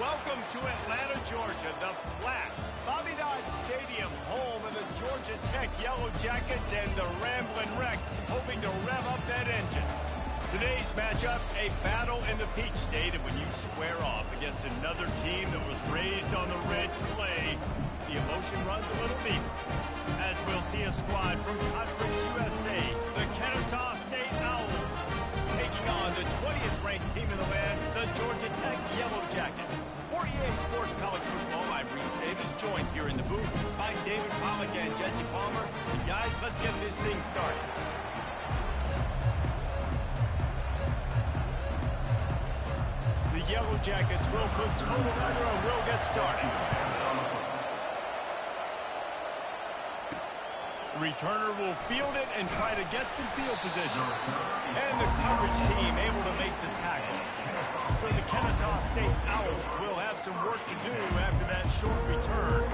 Welcome to Atlanta, Georgia, the Flats, Bobby Dodd Stadium, home of the Georgia Tech Yellow Jackets and the Ramblin' Wreck, hoping to rev up that engine. Today's matchup, a battle in the Peach State, and when you square off against another team that was raised on the red clay, the emotion runs a little deeper. As we'll see a squad from Conference USA, the Kennesaw State Owls, taking on the 20th ranked team in the land, the Georgia Tech Yellow Jackets. For EA Sports College Football, I'm Reese Davis, joined here in the booth by David Pollock and Jesse Palmer. And guys, let's get this thing started. The Yellow Jackets will put total under and will get started. Returner will field it and try to get some field position. And the coverage team able to make the tackle. So the Kennesaw State Owls will have some work to do after that short return.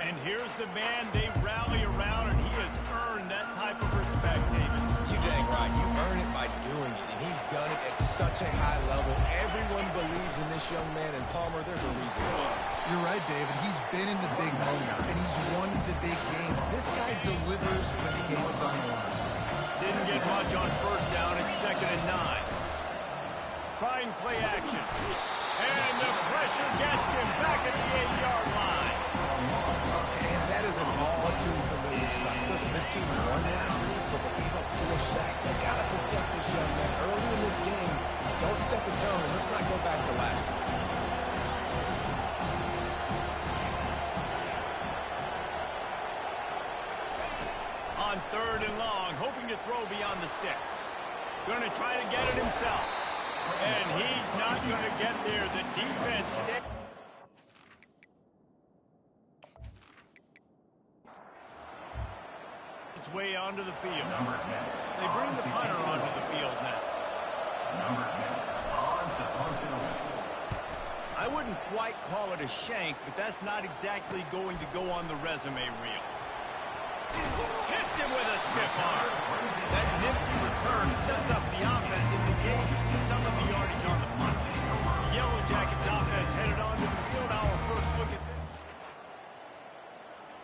And here's the man they rally around, and he has earned that type of respect, David. You dang right. You earn it by doing it, and he's done it at such a high level. Everyone believes in this young man, and Palmer, there's a reason why. You're right, David. He's been in the big moments, and he's won the big games. This guy delivers when the game is on the line. Didn't get much on first down. It's 2nd and 9. Trying play action. And the pressure gets him back at the 8-yard line. And that is an all-too-familiar sight. Listen, this team won last week, but they gave up 4 sacks. They got to protect this young man early in this game. Don't set the tone. Let's not go back to last week. On 3rd and long, hoping to throw beyond the sticks. Going to try to get it himself. And he's not going to get there. The defense stick. Its way onto the field. They bring the punter onto the field now. I wouldn't quite call it a shank, but that's not exactly going to go on the resume reel. Hits him with a stiff arm. That nifty return sets up the offense and negates some of the yardage on the punt. The Yellow Jackets offense headed onto the field. Our first look at this.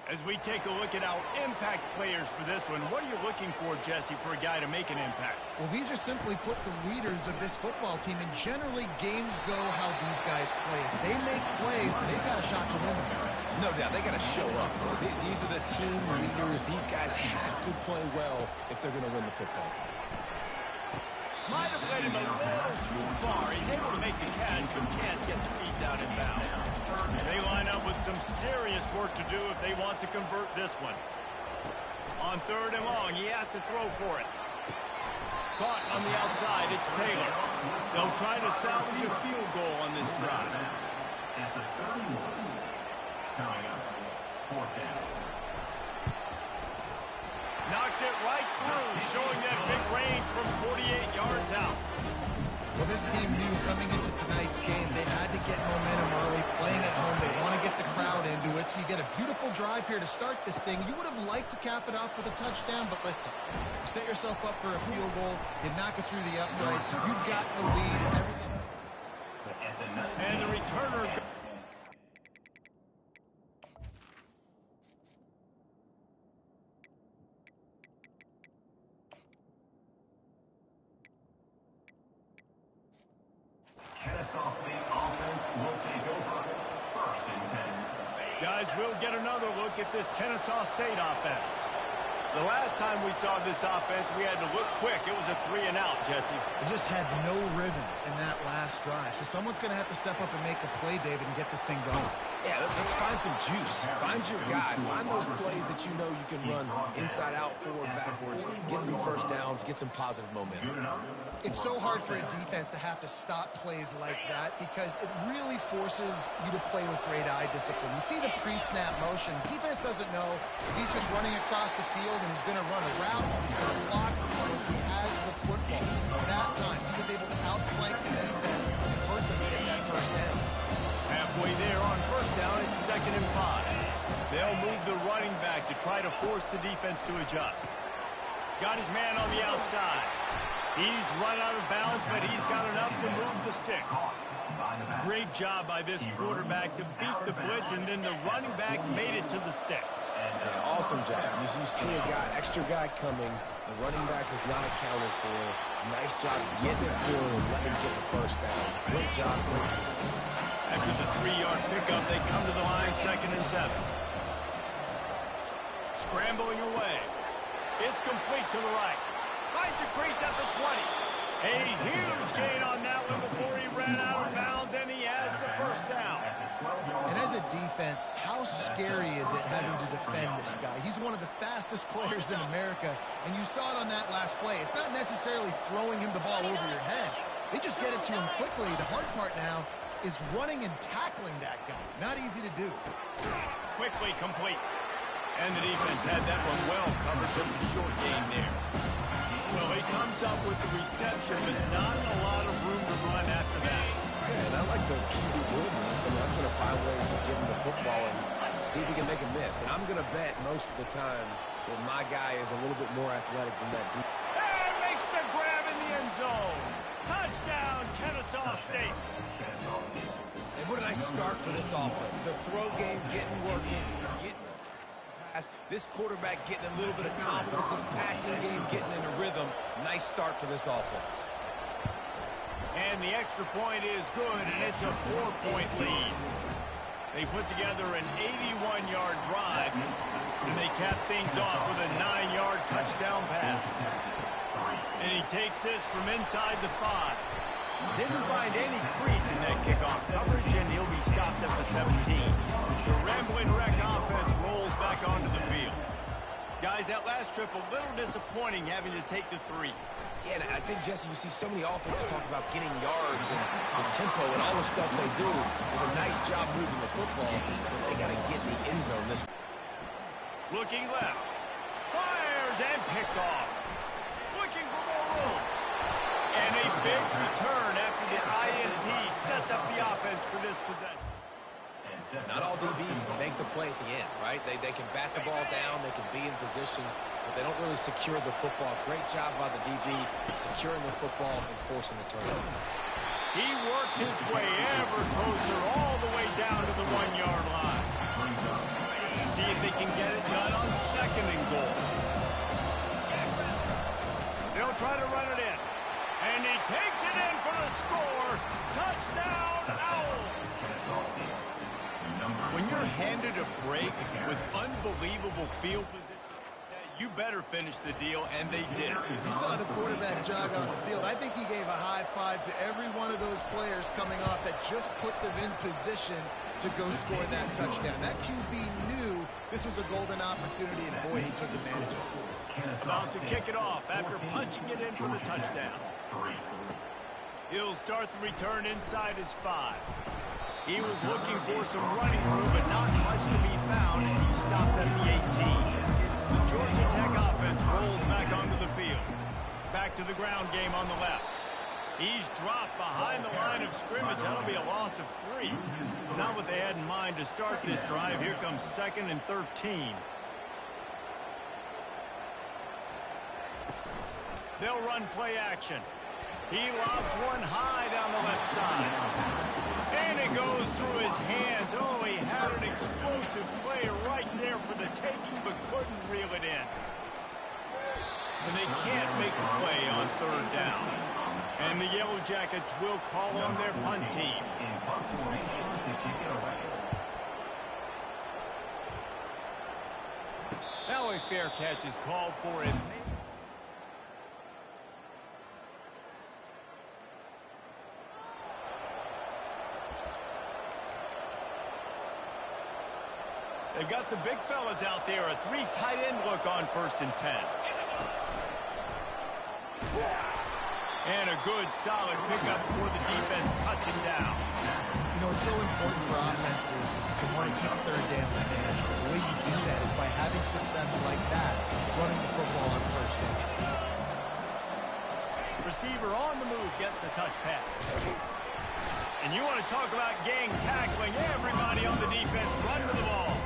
As we take a look at our impact players for this one, what are you looking for, Jesse, for a guy to make an impact? Well, these are simply put the leaders of this football team, and generally games go how these guys play. If they make plays, they've got a shot to win this one. No doubt, they got to show up. These are the team leaders. These guys have to play well if they're going to win the football game. Might have led him a little too far. He's able to make the catch, but can't get the feet down in bounds. They line up with some serious work to do if they want to convert this one. On 3rd and long, he has to throw for it. Caught on the outside, it's Taylor. They'll try to salvage a field goal on this drive. At the 31, coming up, 4th down. Knocked it right through, showing that big range from 48 yards out. Well, this team knew coming into tonight's game they had to get momentum early, playing at home. They want to get the crowd into it, so you get a beautiful drive here to start this thing. You would have liked to cap it off with a touchdown, but listen, you set yourself up for a field goal, you knock it through the uprights, you've got the lead. And the returner... Kennesaw State offense will take over. 1st and 10. Guys, we'll get another look at this Kennesaw State offense. The last time we saw this offense, we had to look quick. It was a 3-and-out, Jesse. They just had no rhythm in that last drive. So someone's going to have to step up and make a play, David, and get this thing going. Yeah, let's find some juice. Find your guy. Find those plays that you know you can run inside out, forward, backwards, get some first downs, get some positive momentum. It's so hard for a defense to have to stop plays like that because it really forces you to play with great eye discipline. You see the pre-snap motion. Defense doesn't know if he's just running across the field and he's going to run a route, he's going to block, or if he has the football. That time, he was able to outflank the defense and hurt them to get that first down. Halfway there on first down, it's 2nd and 5. They'll move the running back to try to force the defense to adjust. Got his man on the outside. He's run out of bounds, but he's got enough to move the sticks. Great job by this quarterback to beat the blitz, and then the running back made it to the sticks. Yeah, awesome job. You see a guy, extra guy coming. The running back is not accounted for. Nice job getting it to him and letting him get the first down. Great job. After the 3-yard pickup, they come to the line, 2nd and 7. Scrambling away. It's complete to the right. Finds a crease at the 20. A huge gain on that one before he ran out of bounds, and he has the first down. And as a defense, how scary is it having to defend this guy? He's one of the fastest players in America, and you saw it on that last play. It's not necessarily throwing him the ball over your head. They just get it to him quickly. The hard part now is running and tackling that guy. Not easy to do. Quickly complete. And the defense had that one well covered, just a short gain there. Well, he comes up with the reception, but not a lot of room to run after that. Yeah, and I like the QB doing this. I mean, I'm going to find ways to give him the football and see if he can make a miss. And I'm going to bet most of the time that my guy is a little bit more athletic than that dude. And makes the grab in the end zone. Touchdown, Kennesaw State. And what a nice start for this offense. The throw game getting working, getting pass. This quarterback getting a little bit of confidence. This passing game getting in a rhythm. Nice start for this offense. And the extra point is good, and it's a 4-point lead. They put together an 81-yard drive, and they cap things off with a 9-yard touchdown pass. And he takes this from inside the 5. Didn't find any crease in that kickoff coverage, and he'll be stopped at the 17. The Ramblin' Wreck offense rolls back onto the field. Guys, that last trip a little disappointing having to take the 3. Yeah, and I think, Jesse, you see so many offenses talk about getting yards and the tempo and all the stuff they do. There's a nice job moving the football, but they got to get in the end zone this. Looking left. Fires and picked off. Looking for more room. And a big return after the INT sets up the offense for this possession. Not all DBs make the play at the end, right? They can bat the ball down, they can be in position, but they don't really secure the football. Great job by the DB securing the football and forcing the turnover. He works his way ever closer all the way down to the 1-yard line. See if they can get it done on 2nd and goal. They'll try to run it in. And he takes it in for the score. Touchdown, Owls. When you're handed a break with unbelievable field position, you better finish the deal, and they did. You saw the quarterback jog on the field. I think he gave a high five to every one of those players coming off that just put them in position to go score that touchdown. That QB knew this was a golden opportunity, and boy, he took advantage of it. About to kick it off after punching it in for the touchdown. He'll start the return inside his 5. He was looking for some running room, but not much to be found as he stopped at the 18. The Georgia Tech offense rolls back onto the field. Back to the ground game on the left. He's dropped behind the line of scrimmage. That'll be a loss of 3. Not what they had in mind to start this drive. Here comes 2nd and 13. They'll run play action. He lobs one high down the left side. And it goes through his hands. Oh, he had an explosive play right there for the taking, but couldn't reel it in. And they can't make the play on 3rd down. And the Yellow Jackets will call on their punt team. Now a fair catch is called for him. They've got the big fellas out there. A 3 tight end look on 1st and 10. And a good, solid pickup before the defense cuts him down. You know, it's so important for offenses to want to keep 3rd downs manageable. The way you do that is by having success like that, running the football on 1st down. Receiver on the move gets the touch pass. And you want to talk about gang tackling. Everybody on the defense run to the ball.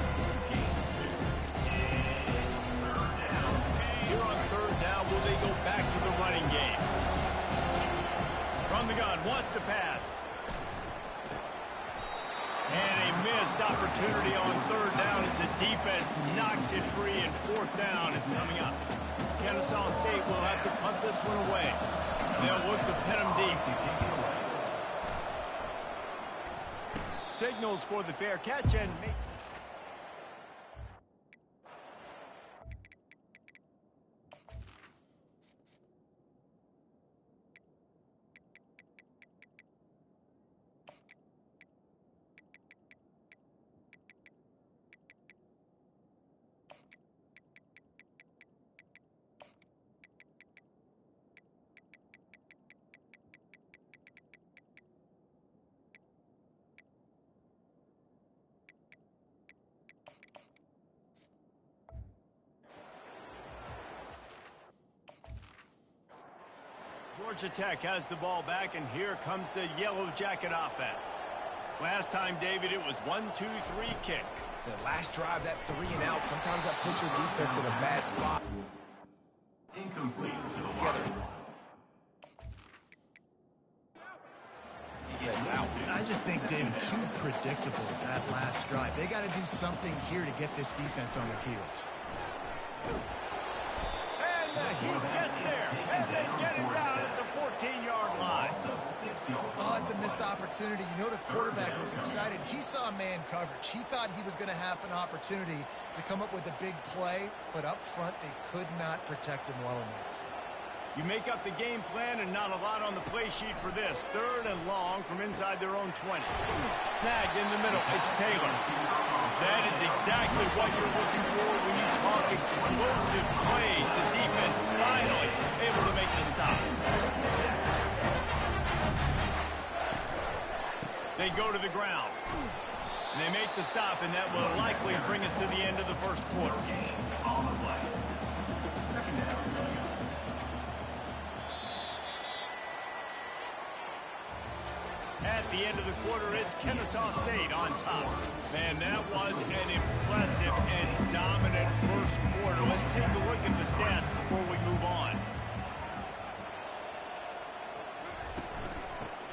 Here on 3rd down, will they go back to the running game? On the gun, wants to pass. And a missed opportunity on third down as the defense knocks it free, and fourth down is coming up. Kennesaw State will have to punt this one away. They'll look to pin them deep. Signals for the fair catch and makes... Georgia Tech has the ball back, and here comes the Yellow Jacket offense. Last time, David, it was 1-2-3 kick. The last drive, that 3 and out, sometimes that puts your defense in a bad spot. Incomplete to the wide. Defense out. I just think, David, too predictable that last drive. They got to do something here to get this defense on their heels. And the Heat gets there, and they get it down at the 14-yard line. Oh, it's a missed opportunity. You know the quarterback was excited. He saw man coverage. He thought he was going to have an opportunity to come up with a big play, but up front they could not protect him well enough. You make up the game plan, and not a lot on the play sheet for this. Third and long from inside their own 20. Snagged in the middle. It's Taylor. That is exactly what you're looking for when you talk explosive plays. The defense finally able to make the stop. They go to the ground. And they make the stop, and that will likely bring us to the end of the first quarter. On the play. Second down. At the end of the quarter, it's Kennesaw State on top. Man, that was an impressive and dominant first quarter. Let's take a look at the stats before we move on.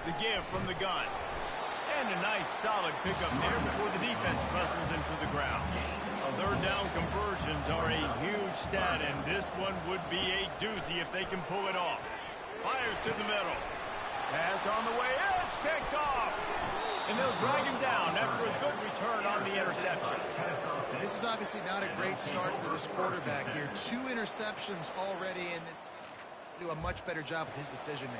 The give from the gun. And a nice solid pickup there before the defense wrestles him to the ground. Third down conversions are a huge stat, and this one would be a doozy if they can pull it off. Fires to the middle. Pass on the way. It's kicked off. And they'll drag him down after a good return on the interception. This is obviously not a great start for this quarterback here. 2 interceptions already, and this do a much better job with his decision-making.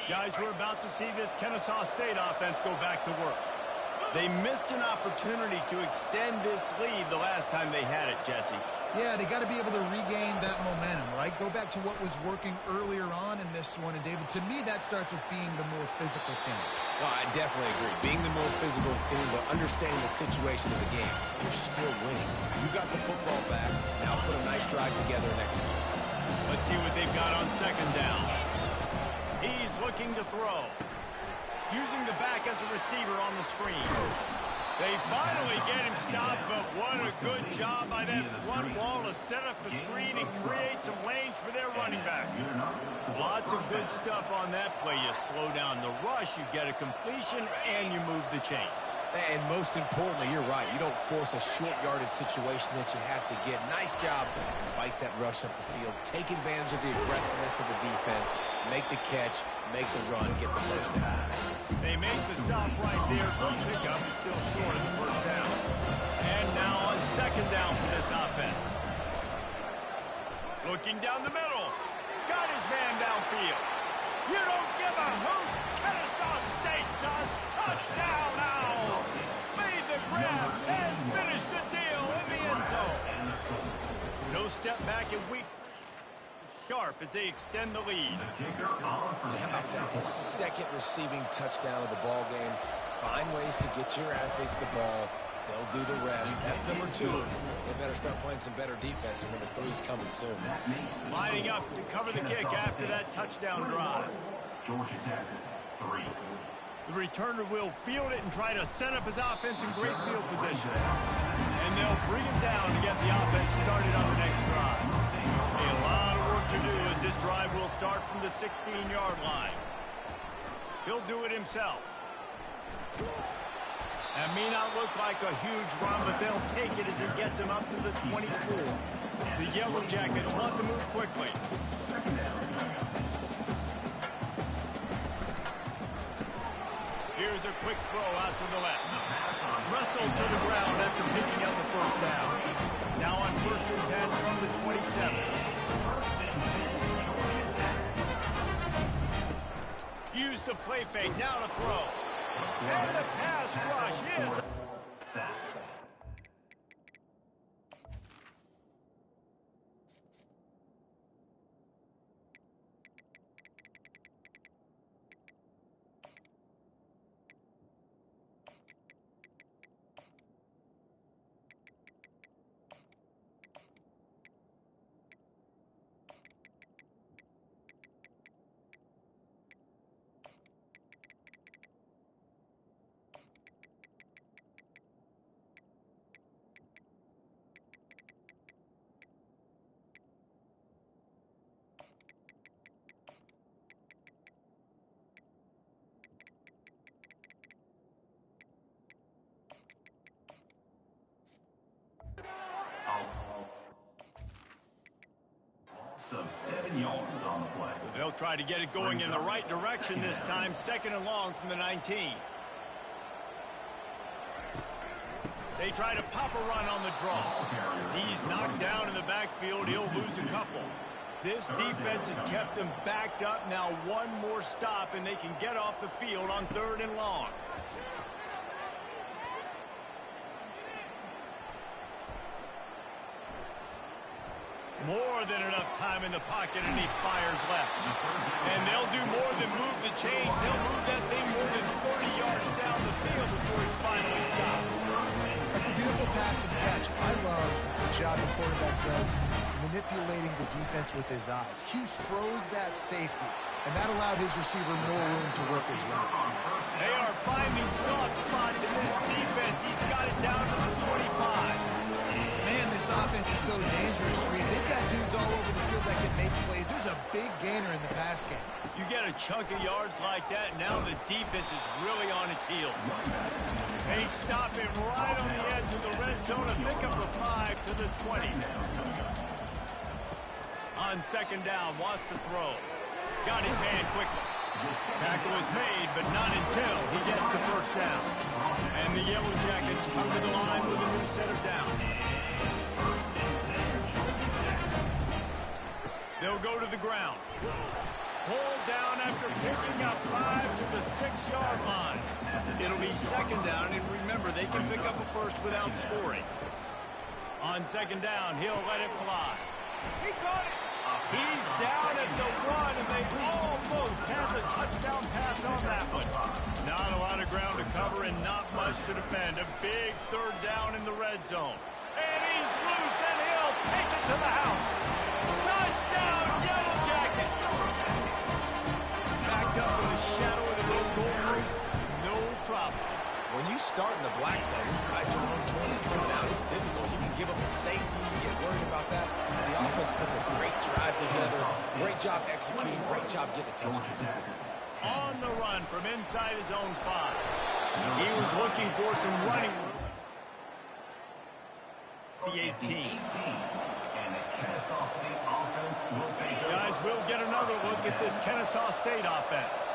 Guys, we're about to see this Kennesaw State offense go back to work. They missed an opportunity to extend this lead the last time they had it, Jesse. Yeah, they got to be able to regain that momentum, right? Go back to what was working earlier on in this one. And, David, to me, that starts with being the more physical team. Well, I definitely agree. Being the more physical team, but understanding the situation of the game. You're still winning. You got the football back. Now put a nice drive together next time. Let's see what they've got on second down. He's looking to throw. Using the back as a receiver on the screen. They finally get him stopped, but what a good job by that front wall to set up the screen and create some lanes for their running back. Lots of good stuff on that play. You slow down the rush, you get a completion, and you move the chains. And most importantly, you're right. You don't force a short yardage situation that you have to get. Nice job. Fight that rush up the field. Take advantage of the aggressiveness of the defense. Make the catch. Make the run. Get the first down. They make the stop right there. Good pickup is still short of the first down. And now on second down for this offense. Looking down the middle. Got his man downfield. You don't give a hoot. Kennesaw State does. Touchdown Owls. Made the grab and finished the deal in the end zone. No step back and weak. Sharp as they extend the lead. How about that? His second receiving touchdown of the ball game. Find ways to get your athletes the ball. They'll do the rest. That's number 2. They better start playing some better defense, and number 3's coming soon. Lining up to cover the kick after that touchdown drive. Georgia Tech, 3. The returner will field it and try to set up his offense in great field position. And they'll bring him down to get the offense started on the next drive. A lot of work to do as this drive will start from the 16-yard line. He'll do it himself. That may not look like a huge run, but they'll take it as he gets him up to the 24. The Yellow Jackets want to move quickly. Here's a quick throw out to the left. Wrestled to the ground after picking up the first down. Now on 1st and 10 from the 27. Use the play fake, now to throw. And the pass rush is... Of 7 yards on the play. They'll try to get it going in the right direction this time. 2nd and long from the 19. They try to pop a run on the draw. He's knocked down in the backfield. He'll lose a couple. This defense has kept them backed up. Now one more stop, and they can get off the field on 3rd and long. More than enough time in the pocket, and he fires left. And they'll do more than move the chains. They'll move that thing more than 30 yards down the field before it's finally stopped. That's a beautiful pass and catch. I love the job the quarterback does manipulating the defense with his eyes. He froze that safety, and that allowed his receiver more room to work his route. They are finding soft spots in this defense. He's got it down to the 25. Man, this offense is so dangerous, Reese. They've got dudes all over the field that can make plays. There's a big gainer in the pass game. You get a chunk of yards like that, now the defense is really on its heels. They stop it right on the edge of the red zone and pick up the 5 to the 20. On 2nd down, wants to throw. Got his man quickly. Tackle is made, but not until he gets the 1st down. And the Yellow Jackets come to the line with a new set of downs. They'll go to the ground. Pulled down after picking up 5 to the 6-yard line. It'll be 2nd down, and remember, they can pick up a first without scoring. On 2nd down, he'll let it fly. He caught it. He's down at the 1, and they almost had the touchdown pass on that one. Not a lot of ground to cover and not much to defend. A big 3rd down in the red zone. And he's loose, and he'll take it to the house. Touchdown, Yellow Jackets! Backed up in the shadow of the road goal roof, no problem. When you start in the black side inside your own 20, coming out, it's difficult. You can give up a safety. You get worried about that. The offense puts a great drive together. Great job executing. Great job getting a touchdown. On the run from inside his own 5. He was looking for some running room. The 18. Guys, we'll get another look at this Kennesaw State offense.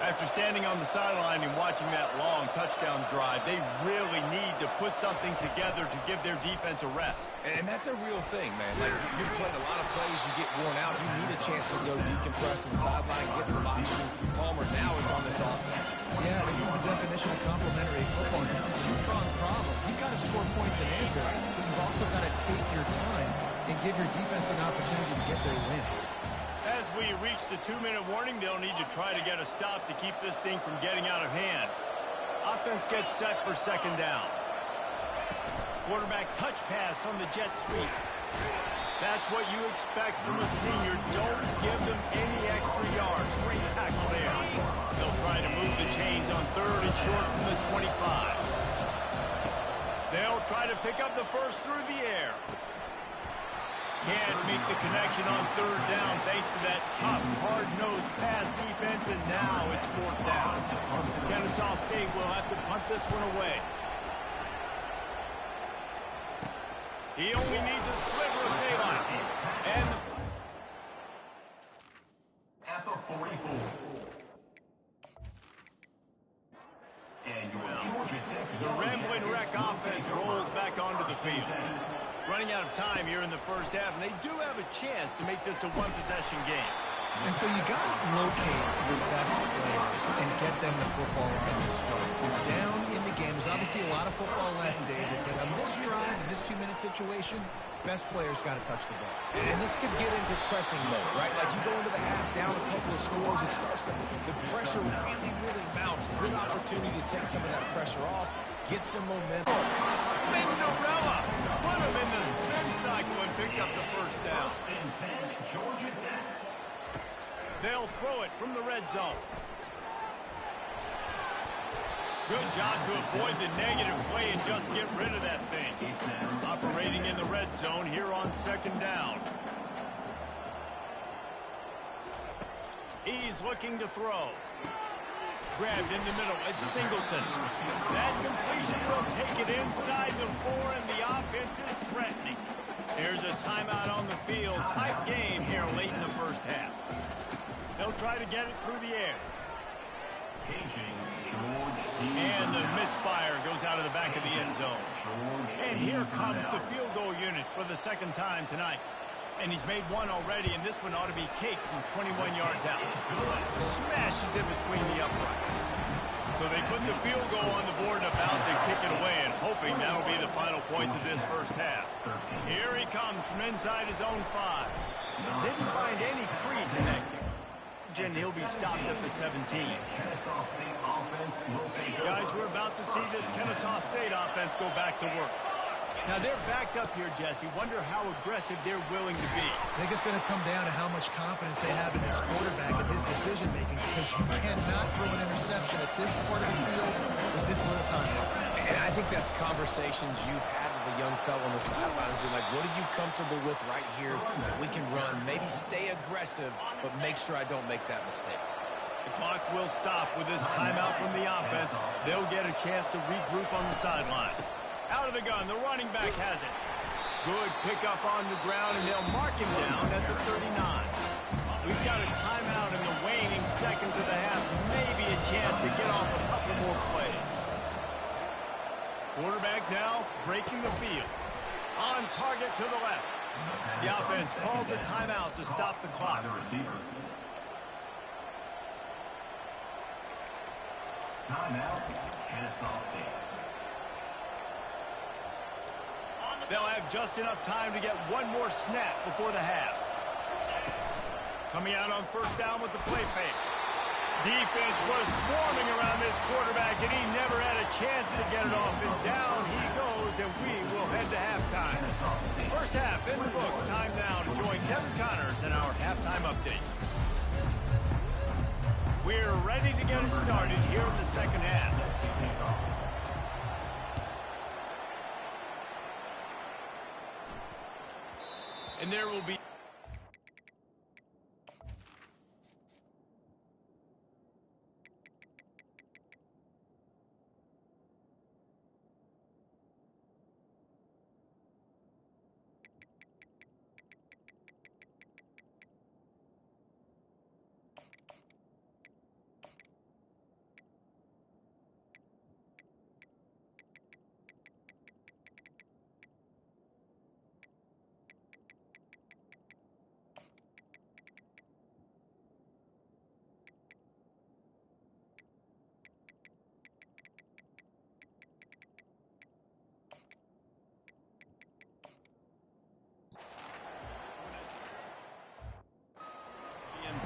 After standing on the sideline and watching that long touchdown drive, they really need to put something together to give their defense a rest. And that's a real thing, man. Like, you've played a lot of plays, you get worn out, you need a chance to go decompress on the sideline, get some oxygen. Palmer now is on this offense. Yeah, this is the definition of complementary football. It's a two-pronged problem. You've got to score points and answer, but you've also got to take your time and give your defense an opportunity to get their win. As we reach the 2-minute warning, they'll need to try to get a stop to keep this thing from getting out of hand. Offense gets set for 2nd down. Quarterback touch pass on the jet sweep. That's what you expect from a senior. Don't give them any extra yards. Great tackle there. They'll try to move the chains on 3rd and short from the 25. They'll try to pick up the first through the air. Can't make the connection on third down thanks to that tough, hard-nosed pass defense, and now it's fourth down. Kennesaw State will have to punt this one away. He only needs a sliver of daylight. And at the 44. And your Georgia Tech the Ramblin' Wreck offense rolls back onto the field. Running out of time here in the first half, and they do have a chance to make this a one-possession game. And so you got to locate your best players and get them the football on this drive. You're down in the game. There's obviously a lot of football left, David, but on this drive, in this 2-minute situation, best players got to touch the ball. And this could get into pressing mode, right? Like you go into the half down a couple of scores, it starts to, the pressure really mounts. Good opportunity to take some of that pressure off, get some momentum. Spinderella put him in the spin cycle and picked up the first down. First and 10, Georgia Tech. They'll throw it from the red zone. Good job to avoid the negative play and just get rid of that thing. Operating in the red zone here on second down. He's looking to throw. Grabbed in the middle. It's Singleton. That completion will take it inside the 4, and the offense is threatening. Here's a timeout on the field. Tight game here late in the first half. They'll try to get it through the air. And the misfire goes out of the back of the end zone. And here comes the field goal unit for the second time tonight. And he's made one already, and this one ought to be cake from 21 yards out. Smashes in between the uprights. So they put the field goal on the board and about to kick it away, and hoping that'll be the final points of this first half. Here he comes from inside his own 5. Didn't find any crease in that kick. And he'll be stopped at the 17. Guys, we're about to see this Kennesaw State offense go back to work. Now, they're backed up here, Jesse. Wonder how aggressive they're willing to be. I think it's going to come down to how much confidence they have in this quarterback and his decision-making, because you cannot throw an interception at this part of the field with this little time left. And I think that's conversations you've had with the young fellow on the sidelines. Be like, what are you comfortable with right here that we can run? Maybe stay aggressive, but make sure I don't make that mistake. The clock will stop with this timeout from the offense. They'll get a chance to regroup on the sideline. Out of the gun, the running back has it. Good pickup on the ground, and they'll mark him down at the 39. We've got a timeout in the waning seconds of the half. Maybe a chance to get off a couple more plays. Quarterback now breaking the field. On target to the left. The offense calls a timeout to stop the clock. Timeout, Kennesaw State. They'll have just enough time to get one more snap before the half. Coming out on first down with the play fake. Defense was swarming around this quarterback, and he never had a chance to get it off. And down he goes, and we will head to halftime. First half in the books. Time now to join Kevin Connors in our halftime update. We're ready to get it started here in the second half. And there will be...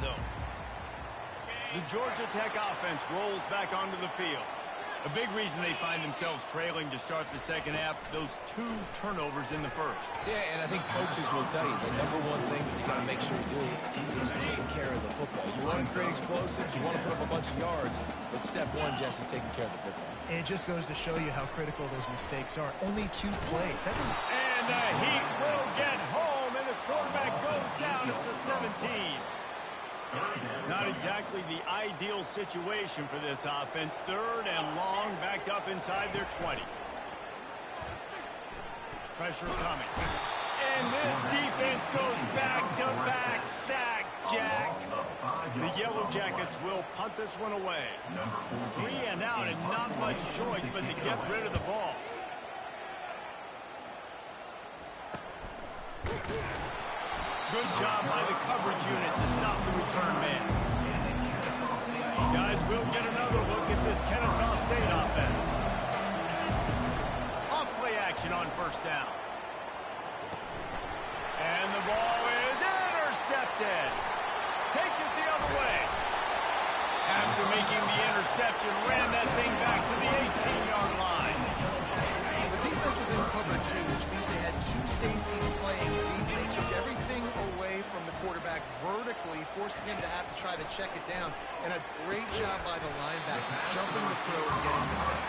zone. The Georgia Tech offense rolls back onto the field. A big reason they find themselves trailing to start the second half, those 2 turnovers in the first. Yeah, and I think coaches will tell you the number one thing that you got to make sure you do is take care of the football. You want to create explosives, you want to put up a bunch of yards, but step one, Jesse, taking care of the football. And it just goes to show you how critical those mistakes are. Only 2 plays. And the Heat will get home, and the exactly the ideal situation for this offense. 3rd and long, backed up inside their 20. Pressure coming. And this defense goes back-to-back sack, Jack. The Yellow Jackets will punt this one away. 3 and out, and not much choice but to get rid of the ball. Good job by the coverage unit to stop the return man. Guys, we'll get another look at this Kennesaw State offense. Off-play action on 1st down. And the ball is intercepted. Takes it the other way. After making the interception, ran that thing back to the 18-yard line. The defense was in cover 2, which means they had 2 safeties playing deep. They took everything away from the quarterback vertically, forcing him to have to try to check it down. And a great job by the linebacker, jumping the throw and getting the pick.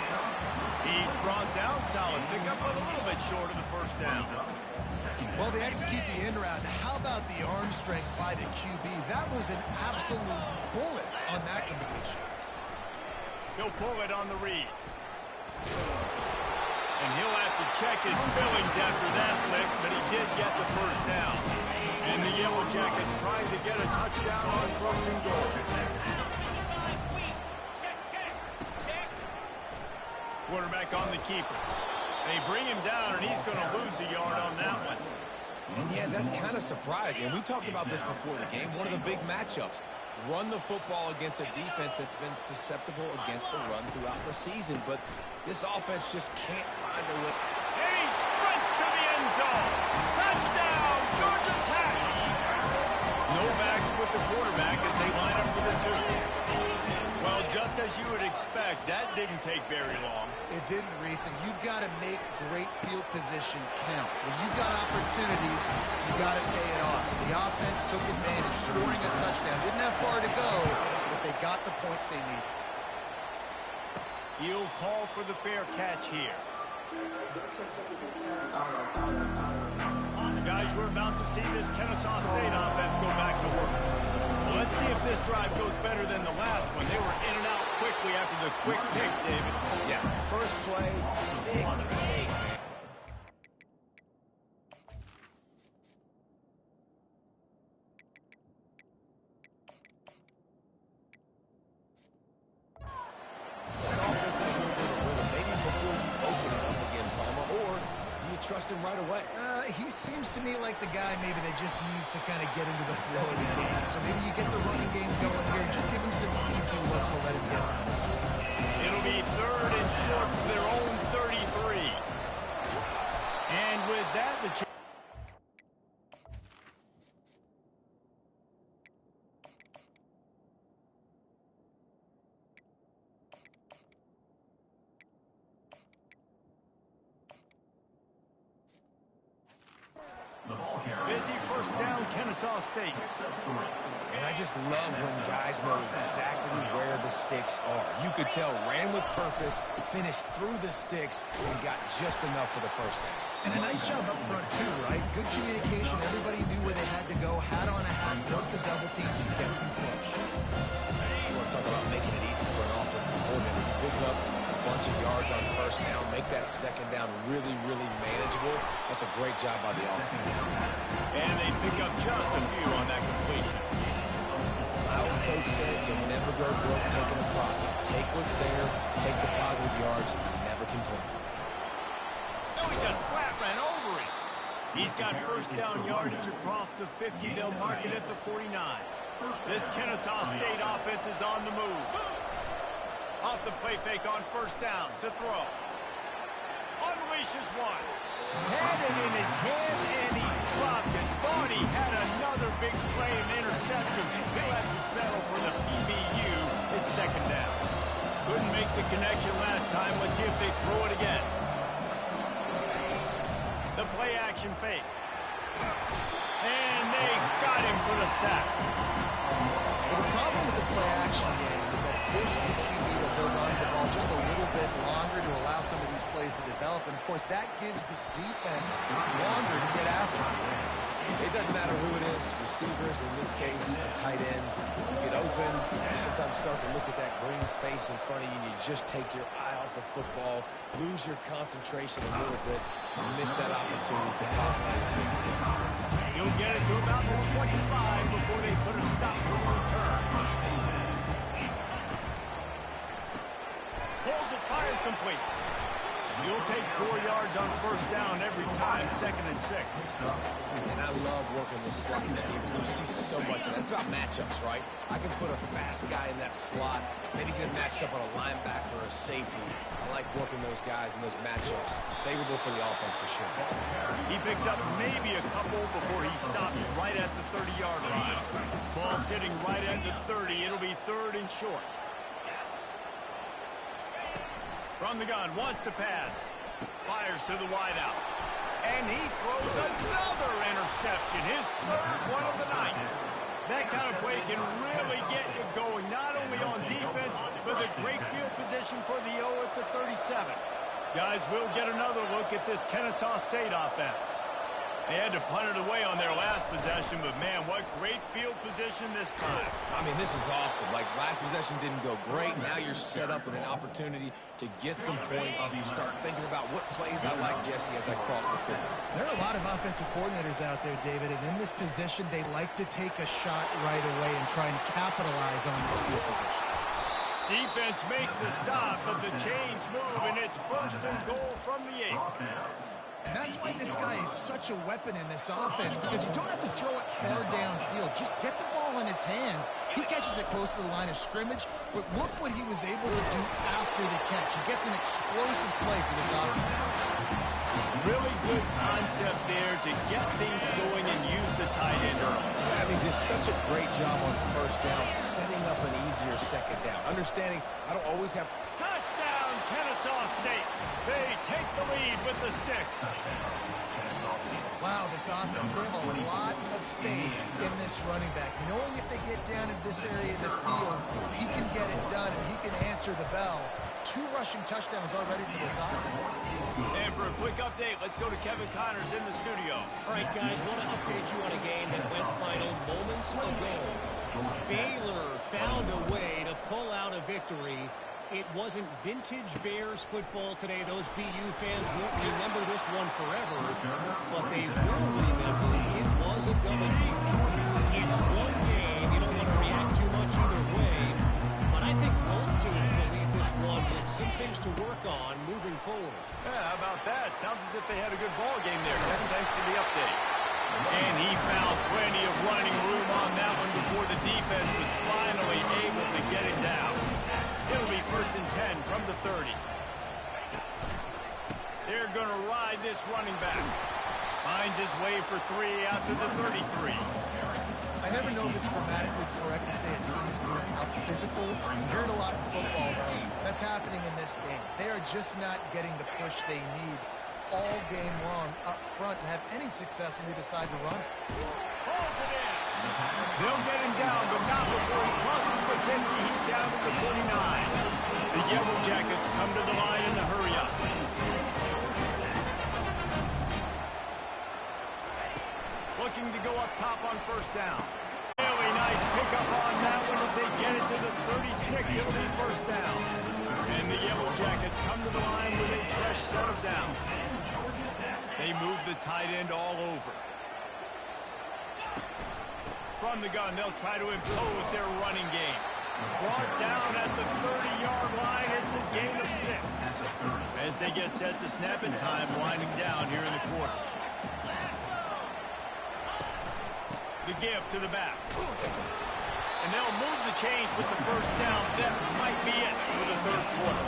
He's brought down solid. Pick up a little bit short of the 1st down. Well, they execute the in route. How about the arm strength by the QB? That was an absolute bullet on that completion. He'll pull it on the read. And he'll have to check his fillings after that lick, but he did get the 1st down. And the Yellow Jackets trying to get a touchdown on 1st and goal. Quarterback on the keeper. They bring him down, and he's going to lose a yard on that one. And yeah, that's kind of surprising. And we talked about this before the game. One of the big matchups. Run the football against a defense that's been susceptible against the run throughout the season. But this offense just can't find a way. And he sprints to the end zone. Touchdown, Georgia Tech. No backs with the quarterback as they line up for the 2. Well, just as you would expect, that didn't take very long. It didn't, Reese, and you've got to make great field position count. When you've got opportunities, you got to pay it off. And the offense took advantage, scoring a touchdown. Didn't have far to go, but they got the points they needed. He'll call for the fair catch here. Guys, we're about to see this Kennesaw State offense go back to work. Well, let's see if this drive goes better than the last one. They were in and out quickly after the quick pick, David. Yeah, first play, big mistake, man. This offense is a little bit of rhythm. Maybe before you open it up again, Palmer, or do you trust him right away? He seems to me like the guy maybe that just needs to kind of get into the flow of the game. So maybe you get the running game going here and just give him some easy looks to let him get it. It'll be 3rd and short for their own 33. And with that, the busy 1st down, Kennesaw State. And I just love when guys know exactly where the sticks are. You could tell ran with purpose, finished through the sticks, and got just enough for the 1st down. And a nice job up front, too, right? Good communication. Everybody knew where they had to go. Hat on a hat, work the double teams, and get some push. You want to talk about making it easy for an offensive coordinator. You pick up a bunch of yards on 1st down, make that 2nd down really, really manageable. That's a great job by the offense. And they pick up just a few on that completion. My old coach said you'll never go broke taking a profit. Take what's there, take the positive yards, and never complain. No, he just flat ran over it. He's got 1st down yardage across the 50. They'll mark it at the 49. This Kennesaw State offense is on the move. Off the play fake on 1st down to throw. Unleashes one. Had it in his hands and he dropped it. Thought he had another big play and interception. He'll have to settle for the PBU. It's 2nd down. Couldn't make the connection last time. Let's see if they throw it again. The play action fake. And they got him for the sack. Well, the problem with the play action game is that it forces the QB to hold on to the ball just a little bit longer to allow some of these plays to develop. And, of course, that gives this defense longer to get after it. It doesn't matter who it is, receivers, in this case, a tight end. You get open, you sometimes start to look at that green space in front of you, and you just take your eye off the football, lose your concentration a little bit, and miss that opportunity for possibly a big play. He'll get it to about the 25 before they put a stop to the return. Pulls it, fired complete. You'll take 4 yards on first down every time, 2nd and 6. And I love working the slot receivers. You see so much of that. It's about matchups, right? I can put a fast guy in that slot, maybe get him matched up on a linebacker or a safety. I like working those guys in those matchups. Favorable for the offense for sure. He picks up maybe a couple before he stops right at the 30-yard line. Ball sitting right at the 30. It'll be 3rd and short. From the gun, wants to pass. Fires to the wideout. And he throws another interception. His 3rd one of the night. That kind of play can really get you going, not only on defense, but a great field position for the O at the 37. Guys, we'll get another look at this Kennesaw State offense. They had to punt it away on their last possession, but man, what great field position this time. I mean, this is awesome. Like, last possession didn't go great. Now you're set up with an opportunity to get some points. You start thinking about what plays I like, Jesse, as I cross the field. There are a lot of offensive coordinators out there, David, and in this position, they like to take a shot right away and try and capitalize on this field position. Defense makes a stop, but the chains move, and it's 1st and goal from the 8. And that's why this guy is such a weapon in this offense, because you don't have to throw it far downfield. Just get the ball in his hands. He catches it close to the line of scrimmage, but look what he was able to do after the catch. He gets an explosive play for this offense. Really good concept there to get things going and use the tight end early. I mean, just such a great job on first down, setting up an easier second down. Understanding I don't always have... Touchdown, Kennesaw State. They take the lead with the 6. Wow, this offense, they have a lot of faith in this running back. Knowing if they get down in this area of the field, he can get it done and he can answer the bell. 2 rushing touchdowns already for this offense. And for a quick update, let's go to Kevin Connors in the studio. All right, guys, want to update you on a game that went final moments ago. Baylor found a way to pull out a victory. It wasn't vintage Bears football today. Those BU fans won't remember this one forever, but they will remember it was a W. It's one game. You don't want to react too much either way, but I think both teams will leave this one with some things to work on moving forward. Yeah, how about that? Sounds as if they had a good ball game there, Kevin. Thanks for the update. And he found plenty of running room on that one before the defense was finally able to get it down. It'll be 1st and 10 from the 30. They're going to ride this running back. Finds his way for 3 after the 33. I never know if it's grammatically correct to say a team is being out physical. You hear it a lot in football, though. That's happening in this game. They are just not getting the push they need all game long up front to have any success when they decide to run it. Pulls it in. They'll get him down, but not before he crosses the 50. He's down to the 49. The Yellow Jackets come to the line in the hurry-up. Looking to go up top on first down. Really nice pickup on that one as they get it to the 36. It'll be first down. And the Yellow Jackets come to the line with a fresh set of downs. They move the tight end all over. From the gun, they'll try to impose their running game. Brought down at the 30-yard line. It's a gain of 6. As they get set to snap in time, winding down here in the quarter. The give to the back. And they'll move the chains with the first down. That might be it for the 3rd quarter.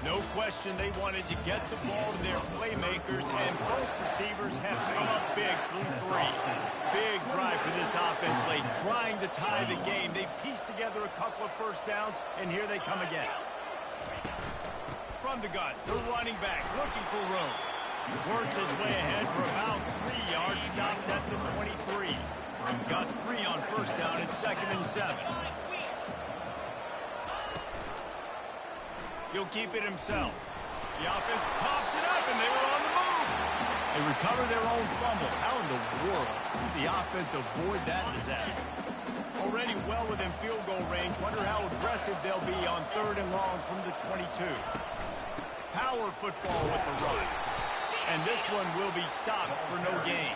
No question they wanted to get the ball to their playmakers, and both receivers have come up big through 3. Big drive for this offense late, trying to tie the game. They pieced together a couple of first downs, and here they come again. From the gun, the running back looking for room. Works his way ahead for about 3 yards, stopped at the 23. Got 3 on first down and 2nd and 7. He'll keep it himself. The offense pops it up, and they were on the move. They recover their own fumble. How in the world did the offense avoid that disaster? Already well within field goal range. Wonder how aggressive they'll be on 3rd and long from the 22. Power football with the run. And this one will be stopped for no gain.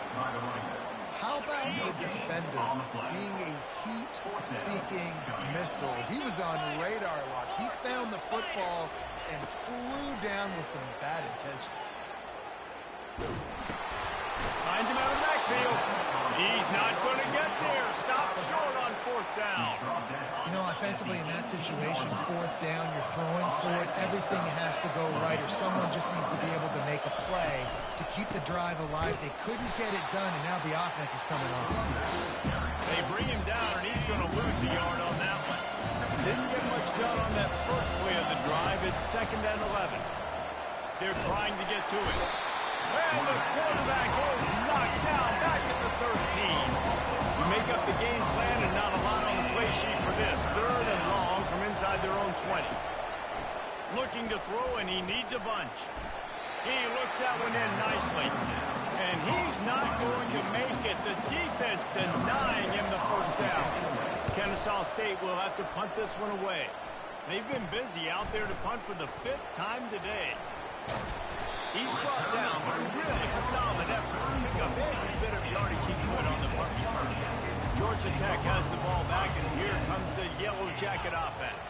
How about the defender being a heat-seeking missile? He was on radar lock. He found the football and flew down with some bad intentions. Finds him out of the backfield. He's not going to get there. Stop short on 4th down. You know, offensively in that situation, 4th down, you're throwing for it. Everything has to go right, or someone just needs to be able to make a play to keep the drive alive. They couldn't get it done, and now the offense is coming off the field. They bring him down, and he's going to lose a yard on that one. Didn't get much done on that first play of the drive. It's 2nd and 11. They're trying to get to it. And the quarterback is knocked down back at the 13. You make up the game plan and not a lot on the play sheet for this. 3rd and long from inside their own 20. Looking to throw, and he needs a bunch. He looks that one in nicely. And he's not going to make it. The defense denying him the 1st down. Kennesaw State will have to punt this one away. They've been busy out there to punt for the 5th time today. He's brought down, but a really solid effort to pick up every bit of yardage he could on the punt return. Georgia Tech has the ball back, and here comes the Yellow Jacket offense.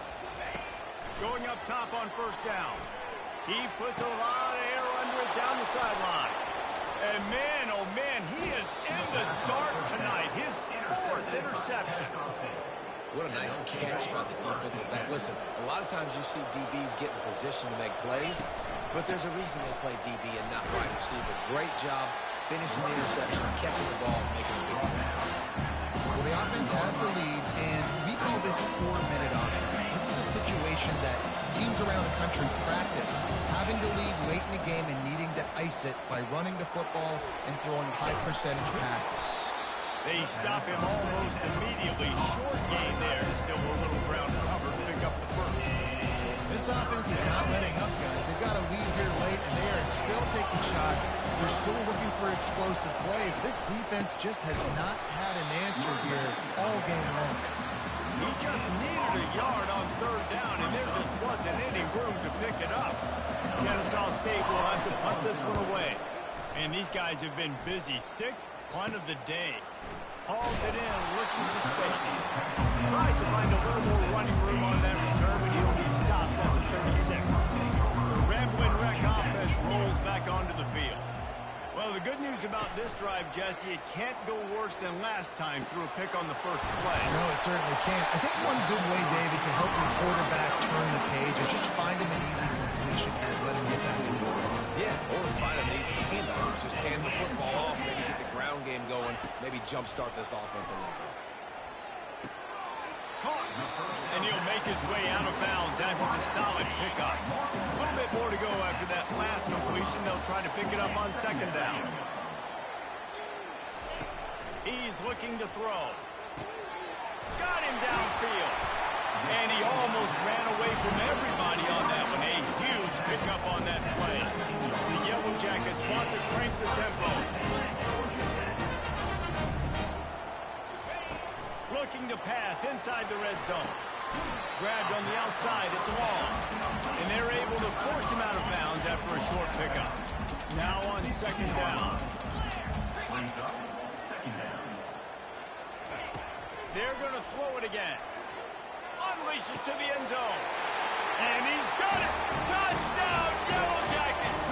Going up top on 1st down. He puts a lot of air under it down the sideline. And man, oh man, he is in the dark tonight. His 4th interception. What a nice catch by the defensive back. Listen, a lot of times you see DBs get in position to make plays, but there's a reason they play DB and not wide receiver. Great job finishing the interception, catching the ball, and making a big play. Well, the offense has the lead, and we call this 4-minute offense. This is a situation that teams around the country practice, having the lead late in the game and needing to ice it by running the football and throwing high-percentage passes. They stop him almost immediately. Short gain there. Still a little ground cover to pick up the 1st. This offense is not letting up, guys. They've got a lead here late, and they are still taking shots. They're still looking for explosive plays. This defense just has not had an answer here all game long. He just needed a yard on 3rd down, and there just wasn't any room to pick it up. Kennesaw State will have to punt this one away. And these guys have been busy. 6th punt of the day. Hauls it in, looking for space. Tries to find a little more running room on that return, but he'll be stopped at the 36. The Ramblin' Wreck offense rolls back onto the field. Well, the good news about this drive, Jesse, it can't go worse than last time through a pick on the 1st play. No, it certainly can't. I think one good way, David, to help your quarterback turn the page is just find him an easy completion here and let him get back to work. Yeah, or find an easy handoff. Just hand the football off, maybe get the ground game going, maybe jumpstart this offense a little bit. Caught. And he'll make his way out of bounds after the solid pickup. A little bit more to go after that last completion. They'll try to pick it up on 2nd down. He's looking to throw. Got him downfield. And he almost ran away from everybody on that one. A huge pickup on that play. The Yellow Jackets want to crank the tempo. Looking to pass inside the red zone. Grabbed on the outside, it's long. And they're able to force him out of bounds after a short pickup. Now on 2nd down. They're going to throw it again. Unleashes to the end zone. And he's got it! Touchdown, Yellow Jackets!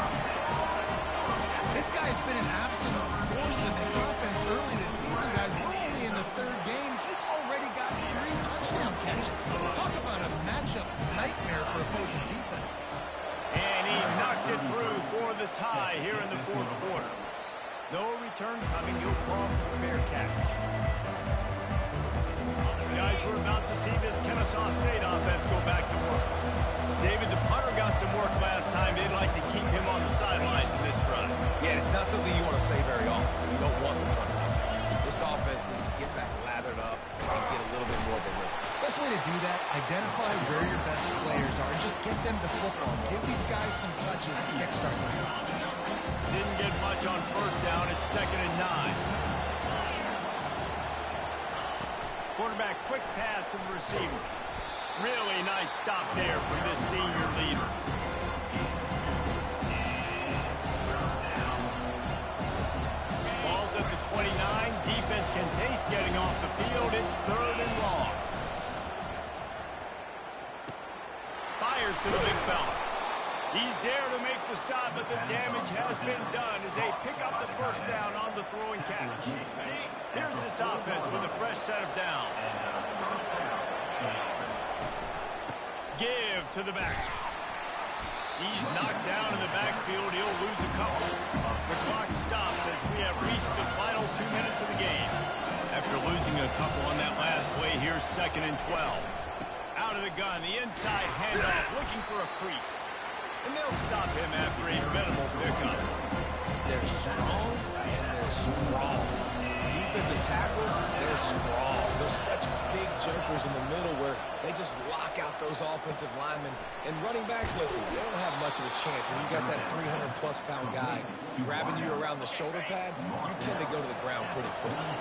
This guy's been an absolute force in this offense early this season, guys. We're only in the 3rd game. He's already got 3 touchdown catches. Talk about a matchup nightmare for opposing defenses. And he knocks it through for the tie here in the 4th quarter. No return coming. He'll call for a fair catch. Guys, we're about to see this Kennesaw State offense go back to work. David, the punter got some work last time. They'd like to keep him on the sidelines in this drive. Yeah, it's not something you want to say very often. You don't want the punter. This offense needs to get back lathered up and get a little bit more of a rhythm. Best way way to do that, identify where your best players are. Just get them the football. Give these guys some touches to kickstart this offense. Didn't get much on first down. It's 2nd and 9. Quarterback, quick pass to the receiver. Really nice stop there from this senior leader. Ball's at the 29. Defense can taste getting off the field. It's 3rd and long. Fires to the big fella. He's there to make the stop, but the damage has been done as they pick up the first down on the throwing catch. Here's this offense with a fresh set of downs. Give to the back. He's knocked down in the backfield. He'll lose a couple. The clock stops as we have reached the final 2 minutes of the game. After losing a couple on that last play, here's 2nd and 12. Out of the gun, the inside handoff, looking for a crease. And they'll stop him after a minimal pickup. They're strong and they're strong. Defensive tackles, they're strong. There's such big jokers in the middle where they just lock out those offensive linemen. And running backs, listen, they don't have much of a chance. When you got that 300-plus pound guy grabbing you around the shoulder pad, you tend to go to the ground pretty quickly.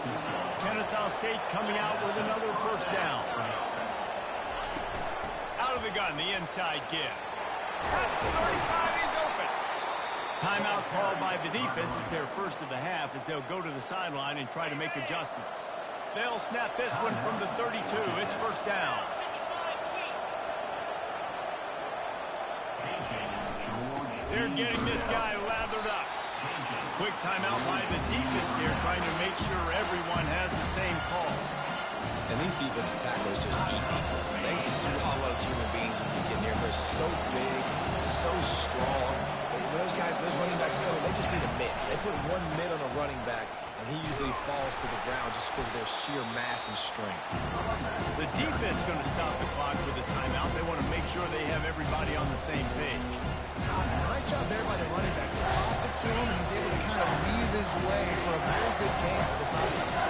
Kennesaw State coming out with another first down. Out of the gun, the inside give. At the 35, he's open. Timeout called by the defense. It's their first of the half as they'll go to the sideline and try to make adjustments. They'll snap this one from the 32. It's first down. They're getting this guy lathered up. Quick timeout by the defense here, trying to make sure everyone has the same call. And these defensive tacklers just eat people. They swallow human beings when you get near. They're so big, so strong. Those guys, those running backs come, they just need a mitt. They put one mitt on a running back, and he usually falls to the ground just because of their sheer mass and strength. The defense going to stop the clock with a timeout. They want to make sure they have everybody on the same page. Nice job there by the running back. They toss it to him, and he's able to kind of weave his way for a very good game for this offense.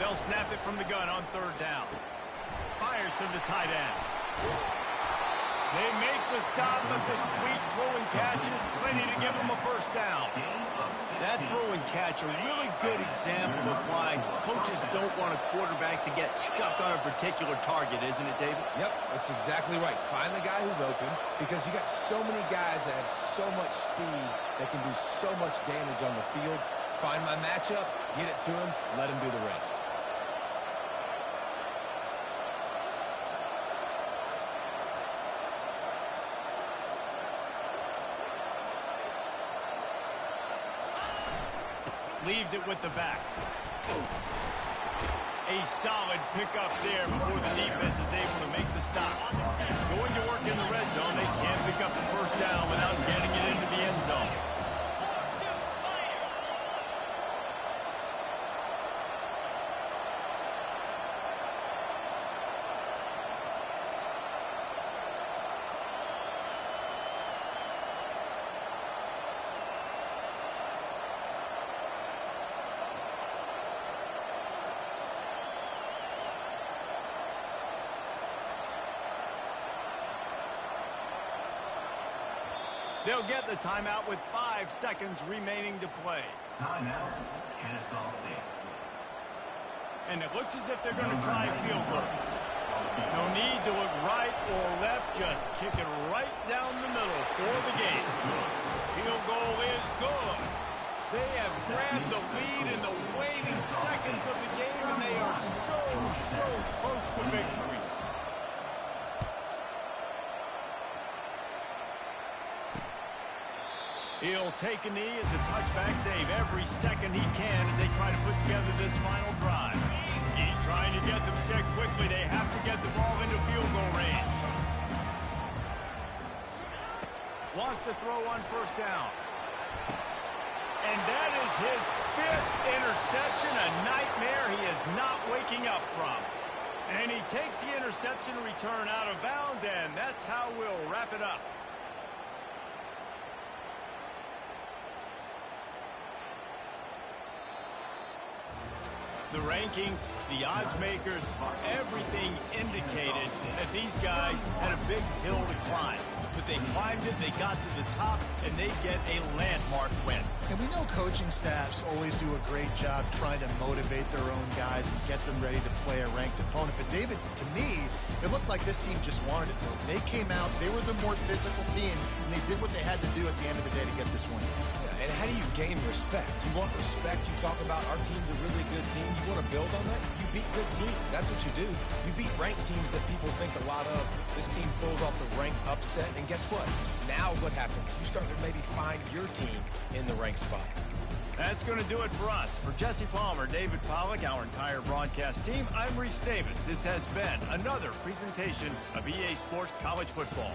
They'll snap it from the gun on 3rd down. Fires to the tight end. They make the stop, but the sweet throwing catch is plenty to give them a first down. That throwing catch, a really good example of why coaches don't want a quarterback to get stuck on a particular target, isn't it, David? Yep, that's exactly right. Find the guy who's open, because you got so many guys that have so much speed that can do so much damage on the field. Find my matchup, get it to him, let him do the rest. Leaves it with the back. A solid pickup there before the defense is able to make the stop. Going to work in the red zone. They can't pick up the first down without getting it into the end zone. They'll get the timeout with 5 seconds remaining to play. Timeout, Kennesaw State. And it looks as if they're going to try a field goal. No need to look right or left, just kick it right down the middle for the game. Field goal is good. They have grabbed the lead in the waning seconds of the game, and they are so close to victory. He'll take a knee. It's a touchback save every second he can as they try to put together this final drive. He's trying to get them set quickly. They have to get the ball into field goal range. Wants to throw on first down. And that is his 5th interception, a nightmare he is not waking up from. And he takes the interception return out of bounds, and that's how we'll wrap it up. The rankings, the odds makers, everything indicated that these guys had a big hill to climb. But they climbed it, they got to the top, and they get a landmark win. And we know coaching staffs always do a great job trying to motivate their own guys and get them ready to play a ranked opponent. But David, to me, it looked like this team just wanted it. They came out, they were the more physical team, and they did what they had to do at the end of the day to get this win. And how do you gain respect? You want respect. You talk about our team's a really good team. You want to build on that? You beat good teams. That's what you do. You beat ranked teams that people think a lot of. This team pulls off the ranked upset. And guess what? Now what happens? You start to maybe find your team in the ranked spot. That's going to do it for us. For Jesse Palmer, David Pollack, our entire broadcast team, I'm Reese Davis. This has been another presentation of EA Sports College Football.